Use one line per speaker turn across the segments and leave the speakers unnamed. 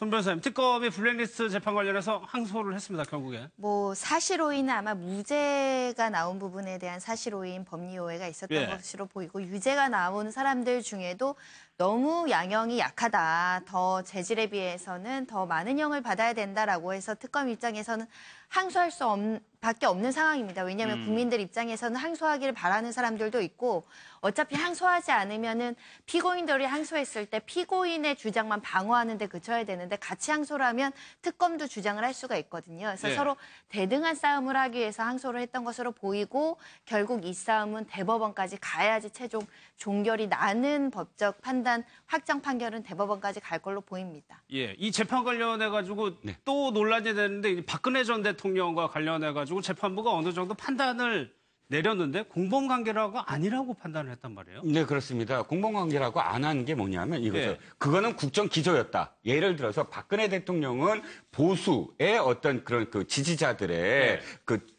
손 변호사님, 특검이 블랙리스트 재판 관련해서 항소를 했습니다, 결국에.
뭐 사실 오인은 아마 무죄가 나온 부분에 대한 사실 오인 법리 오해가 있었던 것으로 보이고 유죄가 나온 사람들 중에도 너무 양형이 약하다. 더 재질에 비해서는 더 많은 형을 받아야 된다라고 해서 특검 입장에서는 항소할 수 밖에 없는 상황입니다. 왜냐하면 국민들 입장에서는 항소하기를 바라는 사람들도 있고 어차피 항소하지 않으면은 피고인들이 항소했을 때 피고인의 주장만 방어하는 데 그쳐야 되는데 같이 항소를 하면 특검도 주장을 할 수가 있거든요. 그래서 서로 대등한 싸움을 하기 위해서 항소를 했던 것으로 보이고 결국 이 싸움은 대법원까지 가야지 최종 종결이 나는 법적 판단, 확정 판결은 대법원까지 갈 걸로 보입니다.
예, 이 재판 관련해가지고 또 논란이 되는데 박근혜 전 대통령과 관련해가지고 재판부가 어느 정도 판단을 내렸는데 공범관계라고 아니라고 판단을 했단 말이에요.
네, 그렇습니다. 공범관계라고 안 한 게 뭐냐면 이거죠. 그거는 국정 기조였다. 예를 들어서 박근혜 대통령은 보수의 어떤 그런 그 지지자들의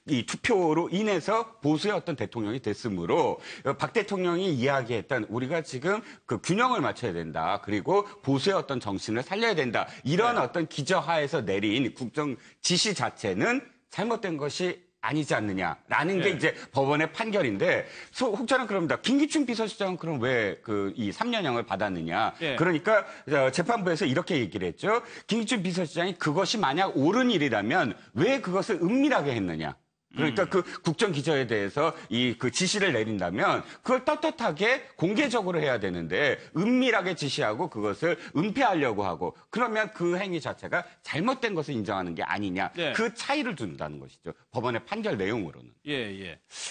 이 투표로 인해서 보수의 어떤 대통령이 됐으므로 박 대통령이 이야기했던 우리가 지금 그 균형을 맞춰야 된다. 그리고 보수의 어떤 정신을 살려야 된다. 이런 어떤 기저하에서 내린 국정 지시 자체는 잘못된 것이 아니지 않느냐라는 게 이제 법원의 판결인데 혹자는 그럽니다. 김기춘 비서실장은 그럼 왜 이 3년형을 받았느냐. 그러니까 재판부에서 이렇게 얘기를 했죠. 김기춘 비서실장이 그것이 만약 옳은 일이라면 왜 그것을 은밀하게 했느냐. 그러니까 그 국정 기조에 대해서 그 지시를 내린다면 그걸 떳떳하게 공개적으로 해야 되는데 은밀하게 지시하고 그것을 은폐하려고 하고 그러면 그 행위 자체가 잘못된 것을 인정하는 게 아니냐. 그 차이를 둔다는 것이죠. 법원의 판결 내용으로는.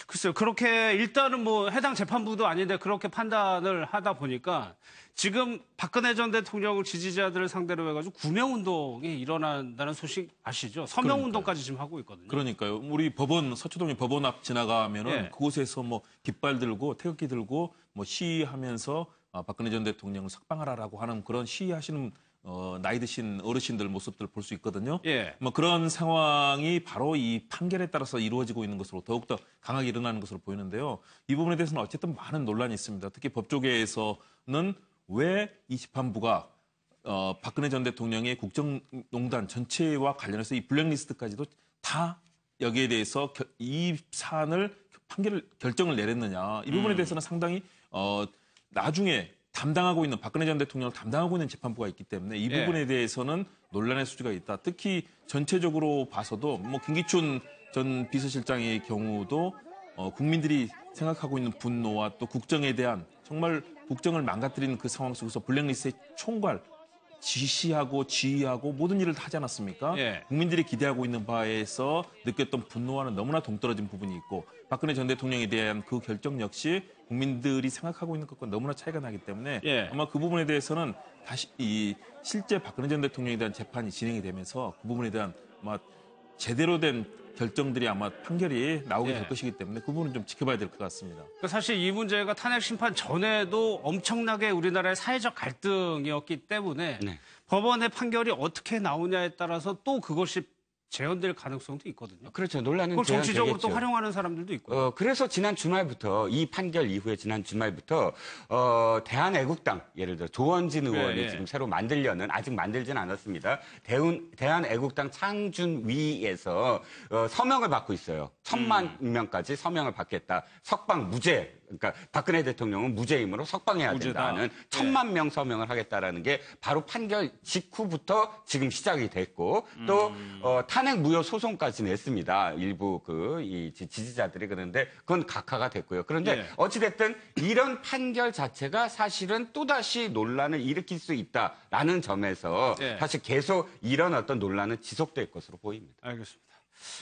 글쎄요. 그렇게 일단은 뭐 해당 재판부도 아닌데 그렇게 판단을 하다 보니까 지금 박근혜 전 대통령 지지자들을 상대로 해가지고 구명운동이 일어난다는 소식 아시죠? 서명운동까지 지금 하고 있거든요.
그러니까요. 우리 서초동의 법원 앞 지나가면은 그곳에서 뭐 깃발 들고 태극기 들고 뭐 시위하면서 박근혜 전 대통령을 석방하라라고 하는 그런 시위하시는 나이 드신 어르신들 모습들 볼 수 있거든요. 뭐 그런 상황이 바로 이 판결에 따라서 이루어지고 있는 것으로 더욱더 강하게 일어나는 것으로 보이는데요. 이 부분에 대해서는 어쨌든 많은 논란이 있습니다. 특히 법조계에서는 왜 이 재판부가 박근혜 전 대통령의 국정농단 전체와 관련해서 이 블랙리스트까지도 다 여기에 대해서 이 사안을 결정을 내렸느냐. 이 부분에 대해서는 상당히 나중에 담당하고 있는 박근혜 전 대통령을 담당하고 있는 재판부가 있기 때문에 이 부분에 대해서는 논란의 소지가 있다. 특히 전체적으로 봐서도 뭐 김기춘 전 비서실장의 경우도 국민들이 생각하고 있는 분노와 또 국정에 대한 정말 국정을 망가뜨리는 그 상황 속에서 블랙리스트의 총괄 지시하고 지휘하고 모든 일을 다 하지 않았습니까? 국민들이 기대하고 있는 바에서 느꼈던 분노와는 너무나 동떨어진 부분이 있고 박근혜 전 대통령에 대한 그 결정 역시 국민들이 생각하고 있는 것과 너무나 차이가 나기 때문에 아마 그 부분에 대해서는 다시 실제 박근혜 전 대통령에 대한 재판이 진행이 되면서 그 부분에 대한 아마 제대로 된 결정들이 아마 판결이 나오게 될 것이기 때문에 그 부분은 좀 지켜봐야 될 것 같습니다.
사실 이 문제가 탄핵 심판 전에도 엄청나게 우리나라의 사회적 갈등이었기 때문에 법원의 판결이 어떻게 나오냐에 따라서 또 그것이 재현될 가능성도 있거든요.
그렇죠. 논란은
그걸 정치적으로
재현되겠죠.
또 활용하는 사람들도 있고.
그래서 지난 주말부터 이 판결 이후에 지난 주말부터 대한애국당 예를 들어 조원진 의원이 지금 새로 만들려는 아직 만들지는 않았습니다. 대한애국당 창준위에서 서명을 받고 있어요. 1,000만 명까지 서명을 받겠다. 석방 무죄. 그러니까 박근혜 대통령은 무죄이므로 석방해야 된다는 1,000만 명 서명을 하겠다라는 게 바로 판결 직후부터 지금 시작이 됐고 또 탄핵 무효 소송까지 냈습니다. 일부 이 지지자들이 그런데 그건 각하가 됐고요. 그런데 어찌됐든 이런 판결 자체가 사실은 또다시 논란을 일으킬 수 있다라는 점에서 사실 계속 이런 어떤 논란은 지속될 것으로 보입니다.
알겠습니다.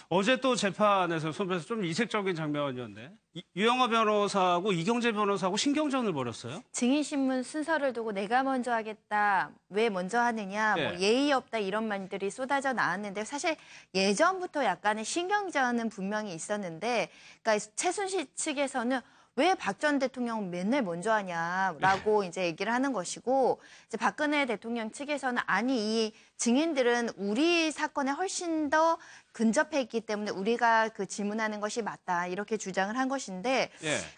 어제 또 재판에서 손 변호사 좀 이색적인 장면이었는데 유영하 변호사하고 이경재 변호사하고 신경전을 벌였어요?
증인신문 순서를 두고 내가 먼저 하겠다, 왜 먼저 하느냐, 뭐 예의 없다 이런 말들이 쏟아져 나왔는데 사실 예전부터 약간의 신경전은 분명히 있었는데 그러니까 최순실 측에서는 왜 박 전 대통령은 맨날 먼저 하냐라고 이제 얘기를 하는 것이고 이제 박근혜 대통령 측에서는 아니 이 증인들은 우리 사건에 훨씬 더 근접해 있기 때문에 우리가 그 질문하는 것이 맞다 이렇게 주장을 한 것인데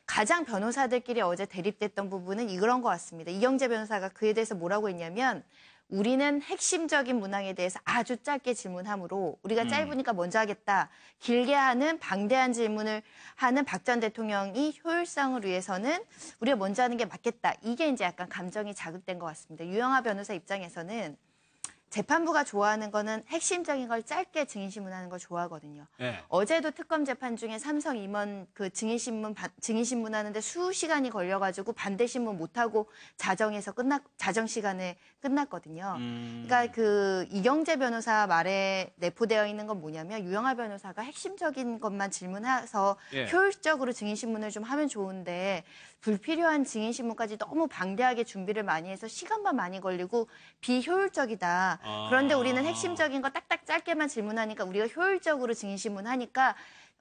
가장 변호사들끼리 어제 대립됐던 부분은 이런 것 같습니다. 이경재 변호사가 그에 대해서 뭐라고 했냐면 우리는 핵심적인 문항에 대해서 아주 짧게 질문하므로 우리가 짧으니까 먼저 하겠다. 길게 하는 방대한 질문을 하는 박 전 대통령이 효율성을 위해서는 우리가 먼저 하는 게 맞겠다. 이게 이제 약간 감정이 자극된 것 같습니다. 유영하 변호사 입장에서는 재판부가 좋아하는 거는 핵심적인 걸 짧게 증인신문하는 걸 좋아하거든요.
네.
어제도 특검 재판 중에 삼성 임원 그 증인신문하는데 수시간이 걸려가지고 반대신문 못하고 자정 시간에 끝났거든요. 그러니까 그 이경재 변호사 말에 내포되어 있는 건 뭐냐면 유영하 변호사가 핵심적인 것만 질문해서
예.
효율적으로 증인신문을 좀 하면 좋은데 불필요한 증인신문까지 너무 방대하게 준비를 많이 해서 시간만 많이 걸리고 비효율적이다. 그런데 우리는 핵심적인 거 딱딱 짧게만 질문하니까 우리가 효율적으로 증인신문하니까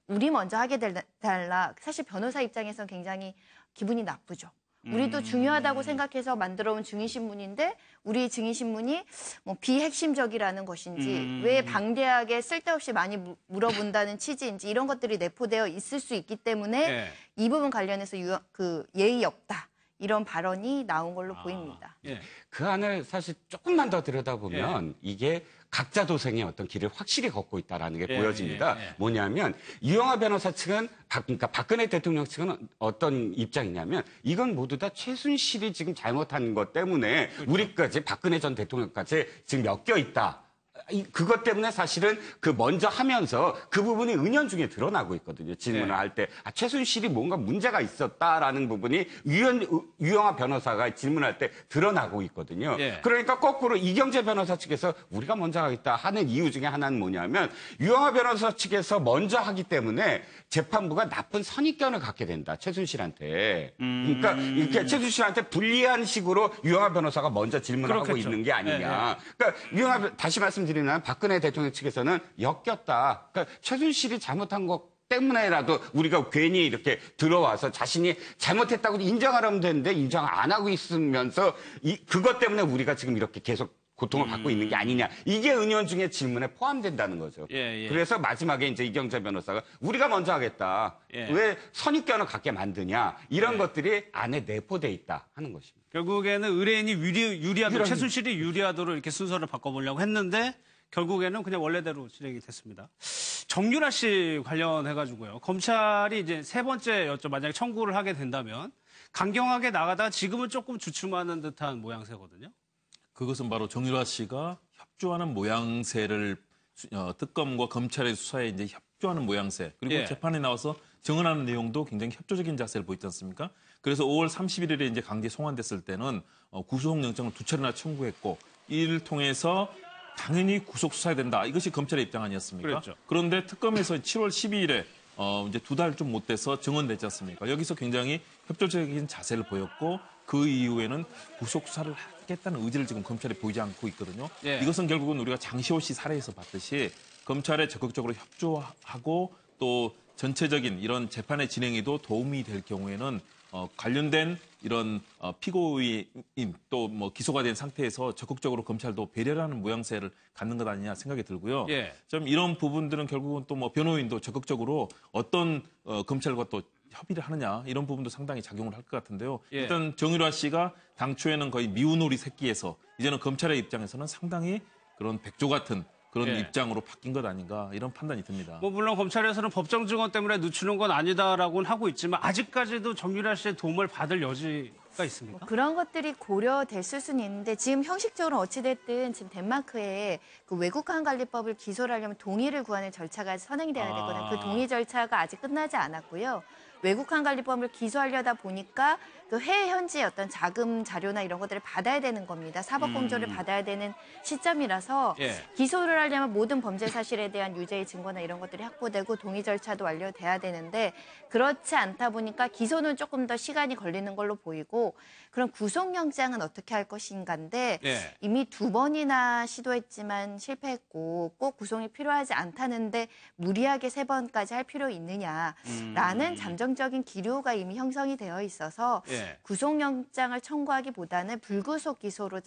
우리 먼저 하게 달라. 사실 변호사 입장에서는 굉장히 기분이 나쁘죠. 우리도 중요하다고 생각해서 만들어온 증인신문인데 우리 증인신문이 뭐 비핵심적이라는 것인지 왜 방대하게 쓸데없이 많이 물어본다는 취지인지 이런 것들이 내포되어 있을 수 있기 때문에
예.
이 부분 관련해서 예의 없다. 이런 발언이 나온 걸로 보입니다.
예.
그 안을 사실 조금만 더 들여다보면 이게 각자 도생의 어떤 길을 확실히 걷고 있다라는 게
예,
보여집니다.
예, 예.
뭐냐면 유영하 변호사 측은 그러니까 박근혜 대통령 측은 어떤 입장이냐면 이건 모두 다 최순실이 지금 잘못한 것 때문에 우리까지 박근혜 전 대통령까지 지금 엮여 있다. 그것 때문에 사실은 그 먼저 하면서 그 부분이 은연중에 드러나고 있거든요. 질문을
네.
할 때 최순실이 뭔가 문제가 있었다라는 부분이 유영하 변호사가 질문할 때 드러나고 있거든요.
네.
그러니까 거꾸로 이경재 변호사 측에서 우리가 먼저 하겠다 하는 이유 중에 하나는 뭐냐면 유영하 변호사 측에서 먼저 하기 때문에 재판부가 나쁜 선입견을 갖게 된다. 최순실한테. 그러니까 이렇게 최순실한테 불리한 식으로 유영하 변호사가 먼저 질문을 하고
그렇겠죠.
있는 게 아니냐. 그러니까 다시 말씀드리면 박근혜 대통령 측에서는 엮였다. 그러니까 최순실이 잘못한 것 때문에라도 우리가 괜히 이렇게 들어와서 자신이 잘못했다고 인정하려면 되는데 인정 안 하고 있으면서 그것 때문에 우리가 지금 이렇게 계속 고통을 받고 있는 게 아니냐. 이게 은연중에 질문에 포함된다는 거죠.
예, 예.
그래서 마지막에 이제 이경재 변호사가 우리가 먼저 하겠다.
예.
왜 선입견을 갖게 만드냐. 이런 것들이 안에 내포돼 있다 하는 것입니다.
결국에는 의뢰인이 유리하도록 최순실이 유리하도록 이렇게 순서를 바꿔보려고 했는데 결국에는 그냥 원래대로 진행이 됐습니다. 정유라 씨 관련해가지고요. 검찰이 이제 세 번째 만약에 청구를 하게 된다면 강경하게 나가다가 지금은 조금 주춤하는 듯한 모양새거든요.
그것은 바로 정유라 씨가 협조하는 모양새를 특검과 검찰의 수사에 이제 협조하는 모양새 그리고
예.
재판에 나와서 증언하는 내용도 굉장히 협조적인 자세를 보였지 않습니까? 그래서 5월 31일에 이제 강제 송환됐을 때는 구속영장을 2차례나 청구했고 이를 통해서 당연히 구속 수사해야 된다. 이것이 검찰의 입장 아니었습니까?
그렇죠.
그런데 특검에서 7월 12일에 이제 2달 좀 못 돼서 증언됐지 않습니까? 여기서 굉장히 협조적인 자세를 보였고 그 이후에는 구속 수사를 하겠다는 의지를 지금 검찰이 보이지 않고 있거든요.
예.
이것은 결국은 우리가 장시호 씨 사례에서 봤듯이 검찰에 적극적으로 협조하고 또 전체적인 이런 재판의 진행에도 도움이 될 경우에는 관련된 이런 피고인 또 뭐 기소가 된 상태에서 적극적으로 검찰도 배려를 하는 모양새를 갖는 것 아니냐 생각이 들고요.
예.
좀 이런 부분들은 결국은 또 뭐 변호인도 적극적으로 어떤 검찰과 또 협의를 하느냐 이런 부분도 상당히 작용을 할 것 같은데요.
예.
일단 정유라 씨가 당초에는 거의 미운오리 새끼에서 이제는 검찰의 입장에서는 상당히 그런 백조 같은 그런
예.
입장으로 바뀐 것 아닌가 이런 판단이 듭니다.
뭐 물론 검찰에서는 법정 증언 때문에 늦추는 건 아니다라고는 하고 있지만 아직까지도 정유라 씨의 도움을 받을 여지가 있습니까?
그런 것들이 고려됐을 수는 있는데 지금 형식적으로 어찌됐든 지금 덴마크에 그 외국한 관리법을 기소를 하려면 동의를 구하는 절차가 선행이 돼야 되거든요. 그 동의 절차가 아직 끝나지 않았고요. 외국한 관리법을 기소하려다 보니까 그 해외 현지의 어떤 자금 자료나 이런 것들을 받아야 되는 겁니다. 사법공조를 받아야 되는 시점이라서
예.
기소를 하려면 모든 범죄 사실에 대한 유죄의 증거나 이런 것들이 확보되고 동의 절차도 완료돼야 되는데 그렇지 않다 보니까 기소는 조금 더 시간이 걸리는 걸로 보이고 그럼 구속영장은 어떻게 할 것인가인데
예.
이미 2번이나 시도했지만 실패했고 꼭 구속이 필요하지 않다는데 무리하게 3번까지 할 필요 있느냐라는 잠정적인 기류가 이미 형성이 되어 있어서
예.
구속영장을 청구하기보다는 불구속 기소로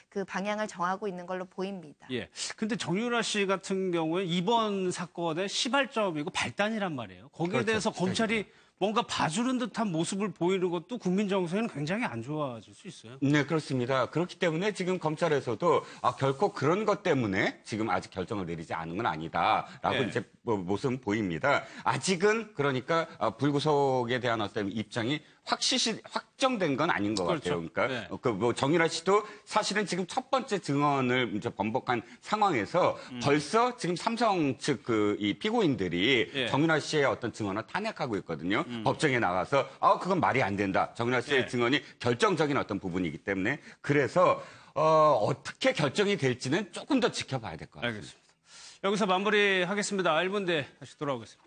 그 방향을 정하고 있는 걸로 보입니다.
예. 근데 정유라 씨 같은 경우에 이번 사건의 시발점이고 발단이란 말이에요. 거기에
그렇죠.
대해서 검찰이 뭔가 봐주는 듯한 모습을 보이는 것도 국민 정서에는 굉장히 안 좋아질 수 있어요.
네, 그렇습니다. 그렇기 때문에 지금 검찰에서도 결코 그런 것 때문에 지금 아직 결정을 내리지 않은 건 아니다라고
네.
이제 모습은 보입니다. 아직은 그러니까 불구속에 대한 어떤 입장이 확정된 건 아닌 것
그렇죠.
같아요. 그러니까
네.
뭐 정유라 씨도 사실은 지금 첫 번째 증언을 이제 번복한 상황에서 벌써 지금 삼성 측 이 피고인들이
예.
정유라 씨의 어떤 증언을 탄핵하고 있거든요. 법정에 나가서 그건 말이 안 된다. 정유라 씨의
예.
증언이 결정적인 어떤 부분이기 때문에 그래서 어떻게 결정이 될지는 조금 더 지켜봐야 될 것 같습니다.
알겠습니다. 여기서 마무리하겠습니다. 1분 뒤에 다시 돌아오겠습니다.